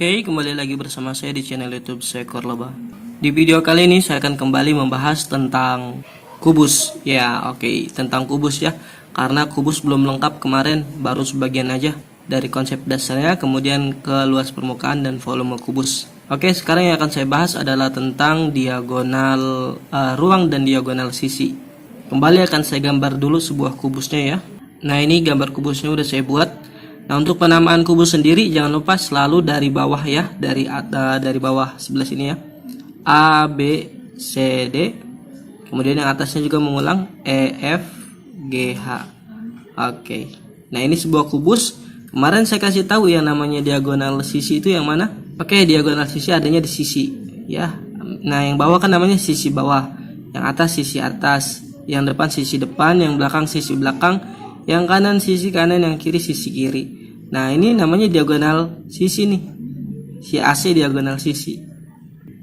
Oke, kembali lagi bersama saya di channel YouTube Seekor Lebah. Di video kali ini saya akan kembali membahas tentang kubus. Ya, oke, tentang kubus ya. Karena kubus belum lengkap kemarin, baru sebagian aja dari konsep dasarnya, kemudian ke luas permukaan dan volume kubus. Oke, sekarang yang akan saya bahas adalah tentang diagonal ruang dan diagonal sisi. Kembali akan saya gambar dulu sebuah kubusnya ya. Nah, ini gambar kubusnya udah saya buat. Nah, untuk penamaan kubus sendiri jangan lupa selalu dari bawah ya, dari bawah sebelah sini ya. A, B, C, D. Kemudian yang atasnya juga mengulang E, F, G, H. Oke. Nah, ini sebuah kubus. Kemarin saya kasih tahu yang namanya diagonal sisi itu yang mana? Oke, diagonal sisi adanya di sisi ya. Nah, yang bawah kan namanya sisi bawah, yang atas sisi atas, yang depan sisi depan, yang belakang sisi belakang, yang kanan sisi kanan, yang kiri sisi kiri. Nah, ini namanya diagonal sisi nih. Si AC diagonal sisi.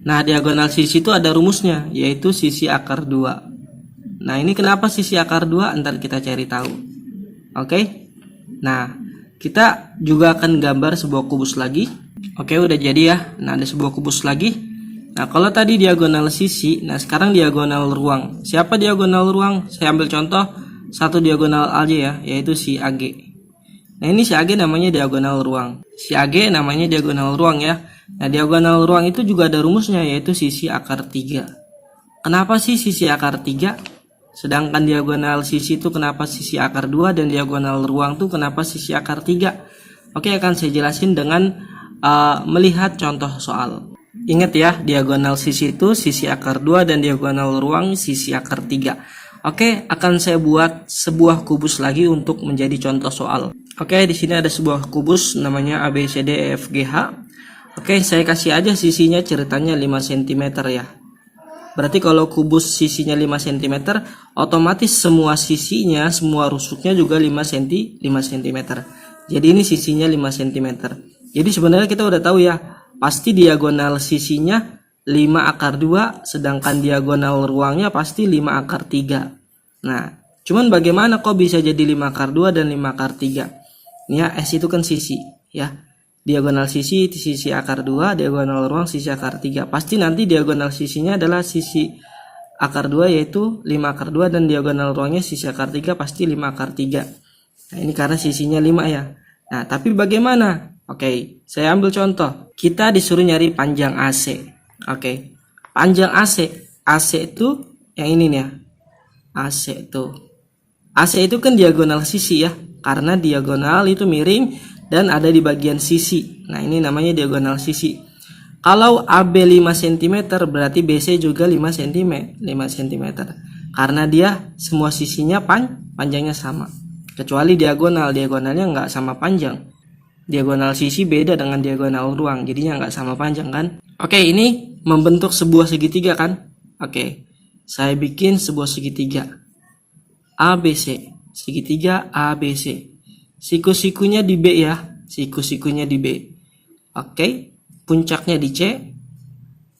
Nah, diagonal sisi itu ada rumusnya, yaitu sisi akar 2. Nah, ini kenapa sisi akar 2? Ntar kita cari tahu. Oke. Nah, kita juga akan gambar sebuah kubus lagi. Oke, udah jadi ya. Nah, ada sebuah kubus lagi. Nah, kalau tadi diagonal sisi, nah sekarang diagonal ruang. Siapa diagonal ruang? Saya ambil contoh satu diagonal aja ya, yaitu si AG. Nah, ini si AG namanya diagonal ruang. Si AG namanya diagonal ruang ya. Nah, diagonal ruang itu juga ada rumusnya, yaitu sisi akar 3. Kenapa sih sisi akar 3? Sedangkan diagonal sisi itu kenapa sisi akar 2 dan diagonal ruang itu kenapa sisi akar 3? Oke, akan saya jelasin dengan melihat contoh soal. Ingat ya, diagonal sisi itu sisi akar 2 dan diagonal ruang sisi akar 3. Oke, akan saya buat sebuah kubus lagi untuk menjadi contoh soal. Oke, di sini ada sebuah kubus namanya ABCDEFGH. Oke, saya kasih aja sisinya ceritanya 5 cm ya. Berarti kalau kubus sisinya 5 cm, otomatis semua sisinya, semua rusuknya juga 5 cm. Jadi ini sisinya 5 cm. Jadi sebenarnya kita udah tahu ya, pasti diagonal sisinya 5 akar 2, sedangkan diagonal ruangnya pasti 5 akar 3. Nah, cuman bagaimana kok bisa jadi 5 akar 2 dan 5 akar 3? Ini ya, S itu kan sisi ya. Diagonal sisi akar 2, diagonal ruang sisi akar 3. Pasti nanti diagonal sisinya adalah sisi akar 2, yaitu 5 akar 2, dan diagonal ruangnya sisi akar 3 pasti 5 akar 3. Nah, ini karena sisinya 5 ya. Nah, tapi bagaimana? Oke, saya ambil contoh. Kita disuruh nyari panjang AC. Oke, panjang AC. AC itu yang ini nih ya. AC itu kan diagonal sisi ya. Karena diagonal itu miring dan ada di bagian sisi. Nah, ini namanya diagonal sisi. Kalau AB 5 cm berarti BC juga 5 cm. Karena dia semua sisinya panjangnya sama. Kecuali diagonalnya nggak sama panjang. Diagonal sisi beda dengan diagonal ruang, jadinya nggak sama panjang kan. Oke, ini membentuk sebuah segitiga kan. Oke, saya bikin sebuah segitiga ABC, segitiga ABC. Siku-sikunya di B ya, siku-sikunya di B. Oke, puncaknya di C,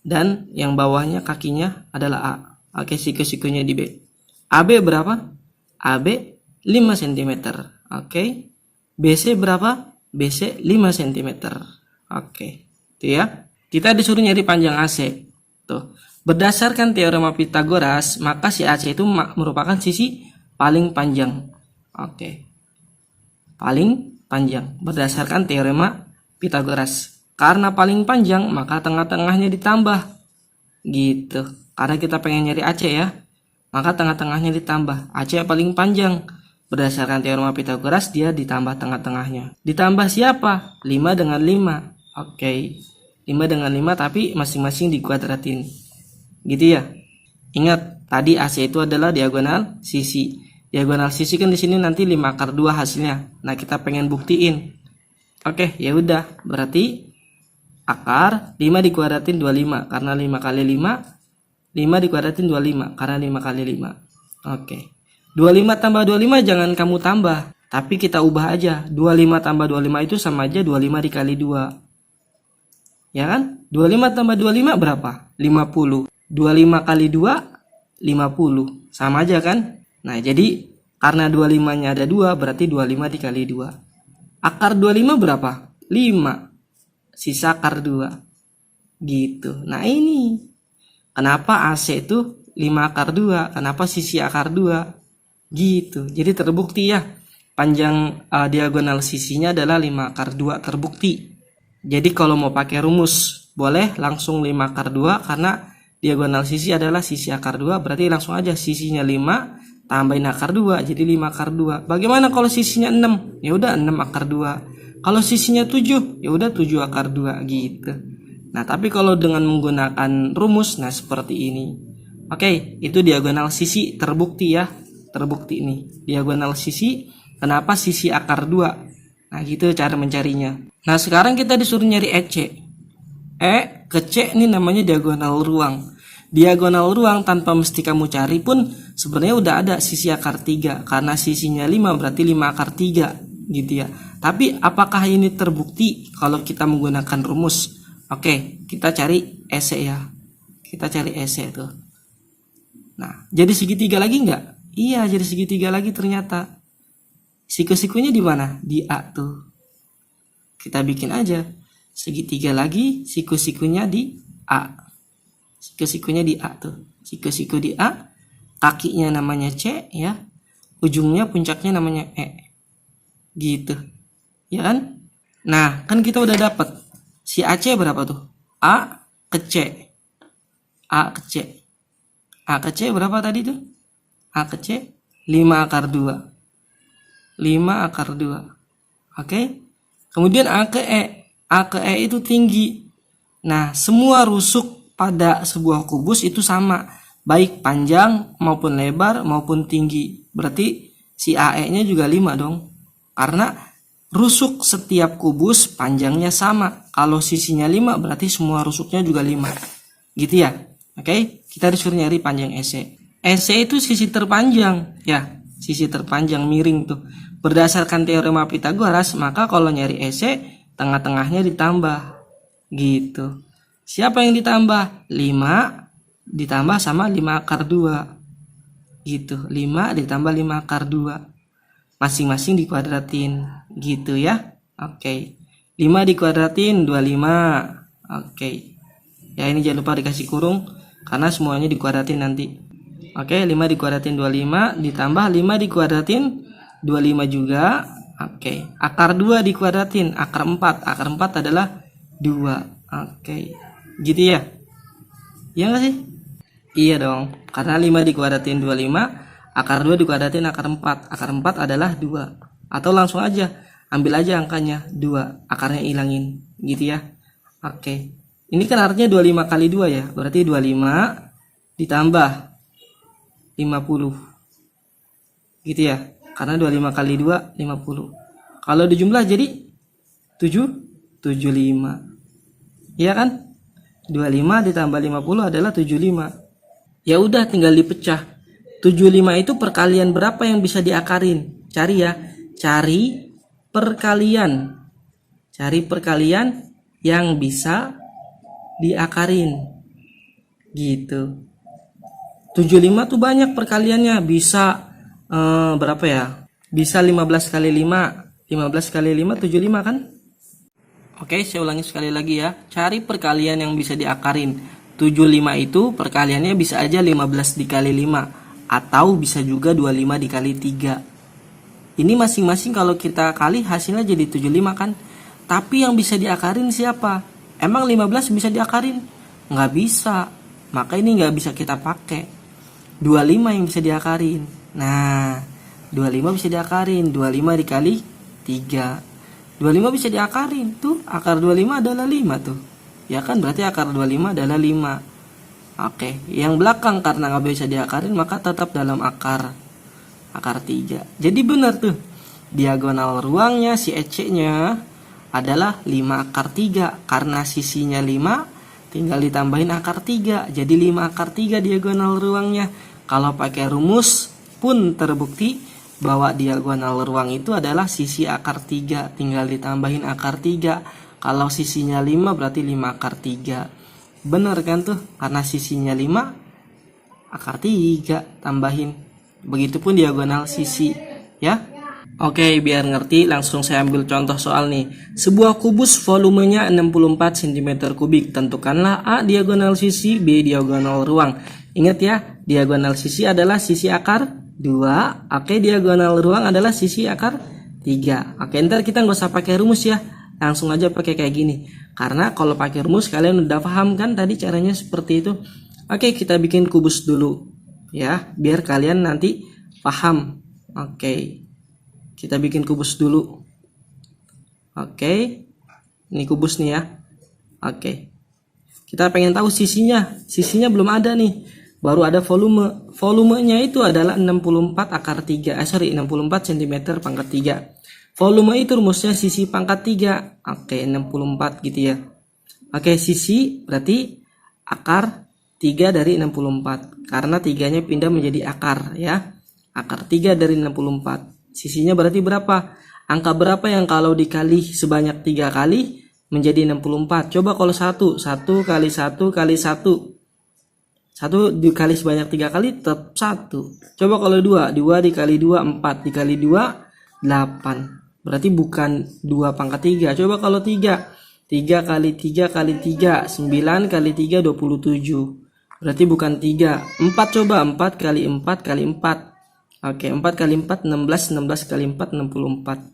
dan yang bawahnya kakinya adalah A. Oke, siku-sikunya di B. AB berapa? AB 5 cm. Oke, BC berapa? BC 5 cm. Oke, itu ya. Kita disuruh nyari panjang AC. Tuh. Berdasarkan teorema Pitagoras, maka si AC itu merupakan sisi paling panjang. Oke. Paling panjang berdasarkan teorema Pitagoras. Karena paling panjang, maka tengah-tengahnya ditambah. Gitu. Karena kita pengen nyari AC ya. Maka tengah-tengahnya ditambah. AC yang paling panjang. Berdasarkan teorema Pitagoras, dia ditambah tengah-tengahnya. Ditambah siapa? 5 dengan 5. Oke. 5 dengan 5 tapi masing-masing dikuadratin. Gitu ya. Ingat, tadi AC itu adalah diagonal sisi. Diagonal sisi kan di sini nanti 5 akar 2 hasilnya. Nah, kita pengen buktiin. Oke, ya udah. Berarti akar 5 dikuadratin 25 karena 5 kali 5. 5 dikuadratin 25 karena 5 kali 5. Oke. 25 tambah 25 jangan kamu tambah, tapi kita ubah aja. 25 tambah 25 itu sama aja 25 dikali 2. Ya kan? 25 tambah 25 berapa? 50. 25 kali 2 50. Sama aja kan? Nah, jadi karena 25-nya ada 2, berarti 25 dikali 2. Akar 25 berapa? 5. sisa akar 2. Gitu. Nah ini kenapa AC itu 5 akar 2, kenapa sisi akar 2. Gitu. Jadi terbukti ya, panjang diagonal sisinya adalah 5 akar 2 terbukti. Jadi kalau mau pakai rumus boleh langsung 5 akar 2 karena diagonal sisi adalah sisi akar 2, berarti langsung aja sisinya 5 tambahin akar 2 jadi 5 akar 2. Bagaimana kalau sisinya 6? Ya udah 6 akar 2. Kalau sisinya 7, ya udah 7 akar 2 gitu. Nah, tapi kalau dengan menggunakan rumus nah seperti ini. Oke, itu diagonal sisi terbukti ya. Terbukti ini. Diagonal sisi, kenapa sisi akar 2? Nah, gitu cara mencarinya. Nah, sekarang kita disuruh nyari EC. E ke C ini namanya diagonal ruang. Diagonal ruang tanpa mesti kamu cari pun sebenarnya udah ada sisi akar 3. Karena sisinya 5 berarti 5 akar 3 gitu ya. Tapi apakah ini terbukti kalau kita menggunakan rumus? Oke, kita cari EC ya. Kita cari EC tuh. Nah, jadi segitiga lagi nggak? Iya, jadi segitiga lagi ternyata. Siku-sikunya di mana? Di A tuh. Kita bikin aja. Segitiga lagi, siku-sikunya di A. Siku-sikunya di A tuh. Siku-siku di A. Kakinya namanya C ya. Ujungnya puncaknya namanya E. Gitu. Ya kan? Nah, kan kita udah dapet. Si AC berapa tuh? A ke C. A ke C. A ke C berapa tadi tuh? A ke C 5 akar 2. 5 akar 2. Oke. Kemudian A ke E. A ke E itu tinggi. Nah, semua rusuk pada sebuah kubus itu sama. Baik panjang maupun lebar maupun tinggi. Berarti si AE-nya juga 5 dong. Karena rusuk setiap kubus panjangnya sama. Kalau sisinya 5 berarti semua rusuknya juga 5. Gitu ya. Oke, kita disuruh nyari panjang EC. EC itu sisi terpanjang ya. Sisi terpanjang miring tuh. Berdasarkan teorema Pitagoras, maka kalau nyari EC tengah-tengahnya ditambah. Gitu. Siapa yang ditambah? 5 ditambah sama 5 akar 2. Gitu. 5 ditambah 5 akar 2. Masing-masing dikuadratin gitu ya. Oke. 5 dikuadratin 25. Oke. Ya ini jangan lupa dikasih kurung karena semuanya dikuadratin nanti. Oke, 5 dikuadratin 25 ditambah 5 dikuadratin 25 juga. Oke. Akar 2 dikuadratin akar 4. Akar 4 adalah 2. Oke. Gitu ya. Iya enggak sih? Iya dong. Karena 5 dikuadratin 25 akar 2 dikuadratin akar 4. Akar 4 adalah 2. Atau langsung aja. Ambil aja angkanya 2. Akarnya hilangin. Gitu ya. Oke. Ini kan artinya 25 kali 2 ya. Berarti 25 ditambah 50. Gitu ya. Karena 25 kali 2, 50. Kalau dijumlah jadi 75. Iya kan? 25 ditambah 50 adalah 75. Ya udah tinggal dipecah. 75 itu perkalian berapa yang bisa diakarin? Cari ya. Cari perkalian. Cari perkalian yang bisa diakarin. Gitu. 75 tuh banyak perkaliannya. Bisa berapa ya? Bisa 15 kali 5. 15 kali 5 75 kan? Oke, saya ulangi sekali lagi ya. Cari perkalian yang bisa diakarin. 75 itu perkaliannya bisa aja 15 dikali 5. Atau bisa juga 25 dikali 3. Ini masing-masing kalau kita kali hasilnya jadi 75 kan. Tapi yang bisa diakarin siapa? Emang 15 bisa diakarin? Nggak bisa. Maka ini nggak bisa kita pakai. 25 yang bisa diakarin. Nah, 25 bisa diakarin. 25 dikali 3. 25 bisa diakarin. Tuh, akar 25 adalah 5 tuh. Ya kan, berarti akar 25 adalah 5. Oke, yang belakang karena nggak bisa diakarin maka tetap dalam akar 3. Jadi benar tuh. Diagonal ruangnya si EC-nya adalah 5 akar 3. Karena sisinya 5 tinggal ditambahin akar 3. Jadi 5 akar 3 diagonal ruangnya. Kalau pakai rumus pun terbukti bahwa diagonal ruang itu adalah sisi akar 3. Tinggal ditambahin akar 3. Kalau sisinya 5 berarti 5 akar 3. Bener kan tuh? Karena sisinya 5 akar 3 tambahin. Begitupun diagonal sisi ya. Oke, biar ngerti langsung saya ambil contoh soal nih. Sebuah kubus volumenya 64 cm kubik. Tentukanlah A diagonal sisi, B diagonal ruang. Ingat ya, diagonal sisi adalah sisi akar 2. Oke, diagonal ruang adalah sisi akar 3. Oke, ntar kita nggak usah pakai rumus ya. Langsung aja pakai kayak gini. Karena kalau pakai rumus kalian udah paham kan tadi caranya seperti itu. Oke, kita bikin kubus dulu. Ya, biar kalian nanti paham. Oke. Kita bikin kubus dulu. Oke. Ini kubus nih ya. Oke. Kita pengen tahu sisinya. Sisinya belum ada nih. Baru ada volume. Volumenya itu adalah 64 akar 3. 64 cm pangkat 3. Volume itu rumusnya sisi pangkat 3. Oke, 64 gitu ya. Oke, sisi berarti akar 3 dari 64. Karena 3-nya pindah menjadi akar ya. Akar 3 dari 64. Sisinya berarti berapa? Angka berapa yang kalau dikali sebanyak 3 kali menjadi 64? Coba kalau 1 kali 1 kali 1. 1 dikali sebanyak 3 kali tetap 1. Coba kalau 2 dikali 2 4 dikali 2 8. Berarti bukan 2 pangkat 3. Coba kalau 3 kali 3 kali 3 9 kali 3 27. Berarti bukan 3. 4 coba 4 kali 4 kali 4. Oke, 4 kali 4 16, 16 kali 4 64.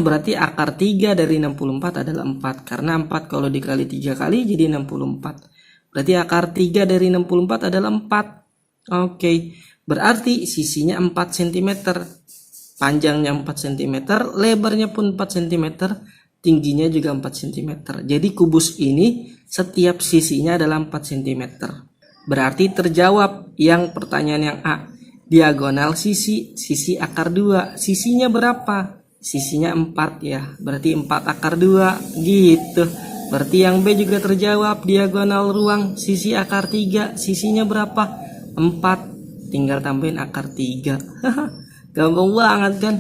Berarti akar 3 dari 64 adalah 4. Karena 4 kalau dikali 3 kali jadi 64. Berarti akar 3 dari 64 adalah 4. Oke, berarti sisinya 4 cm. Panjangnya 4 cm, lebarnya pun 4 cm, tingginya juga 4 cm. Jadi kubus ini setiap sisinya adalah 4 cm. Berarti terjawab yang pertanyaan yang A. Diagonal sisi akar 2, sisinya berapa? Sisinya 4 ya, berarti 4 akar 2 gitu. Berarti yang B juga terjawab. Diagonal ruang sisi akar 3, sisinya berapa? 4, tinggal tambahin akar 3. Gampang banget kan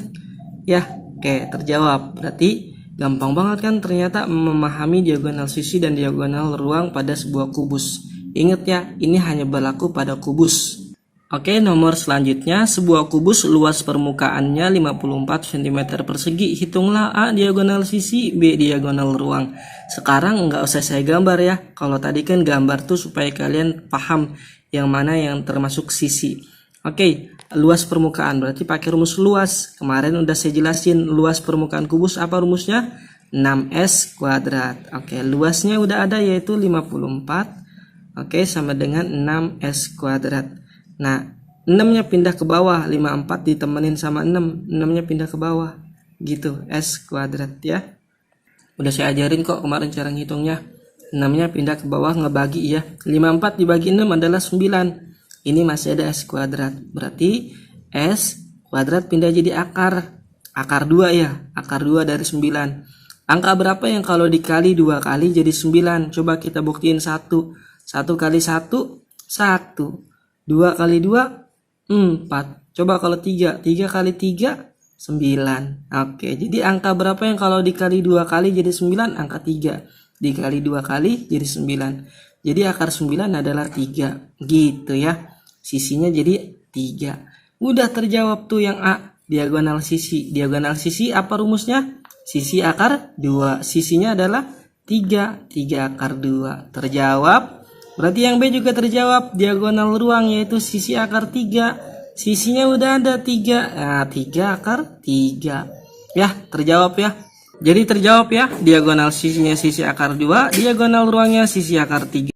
ya. Oke, terjawab. Berarti gampang banget kan ternyata memahami diagonal sisi dan diagonal ruang pada sebuah kubus. Ingat ya, ini hanya berlaku pada kubus. Oke, nomor selanjutnya, sebuah kubus luas permukaannya 54 cm persegi. Hitunglah A diagonal sisi, B diagonal ruang. Sekarang nggak usah saya gambar ya. Kalau tadi kan gambar tuh supaya kalian paham yang mana yang termasuk sisi. Oke, luas permukaan berarti pakai rumus luas. Kemarin udah saya jelasin luas permukaan kubus apa rumusnya? 6S kuadrat. Oke, luasnya udah ada yaitu 54. Oke, sama dengan 6S kuadrat. Nah, 6-nya pindah ke bawah, 54 ditemenin sama 6, 6-nya pindah ke bawah. Gitu, S kuadrat ya. Udah saya ajarin kok kemarin cara ngitungnya. 6-nya pindah ke bawah, ngebagi ya. 54 dibagi 6 adalah 9. Ini masih ada S kuadrat. Berarti S kuadrat pindah jadi akar. Akar 2 ya, akar 2 dari 9. Angka berapa yang kalau dikali 2 kali jadi 9? Coba kita buktiin 1. 1 kali 1, 1. 2 kali 2, 4. Coba kalau 3 kali 3, 9. Oke, jadi angka berapa yang kalau dikali 2 kali jadi 9? Angka 3. Dikali 2 kali jadi 9. Jadi akar 9 adalah 3. Gitu ya. Sisinya jadi 3. Udah terjawab tuh yang A. Diagonal sisi. Diagonal sisi apa rumusnya? Sisi akar 2. Sisinya adalah 3. 3 akar 2. Terjawab. Berarti yang B juga terjawab. Diagonal ruang yaitu sisi akar 3. Sisinya udah ada 3. Nah, 3 akar 3. Ya, terjawab ya. Jadi terjawab ya. Diagonal sisinya sisi akar 2. Diagonal ruangnya sisi akar 3.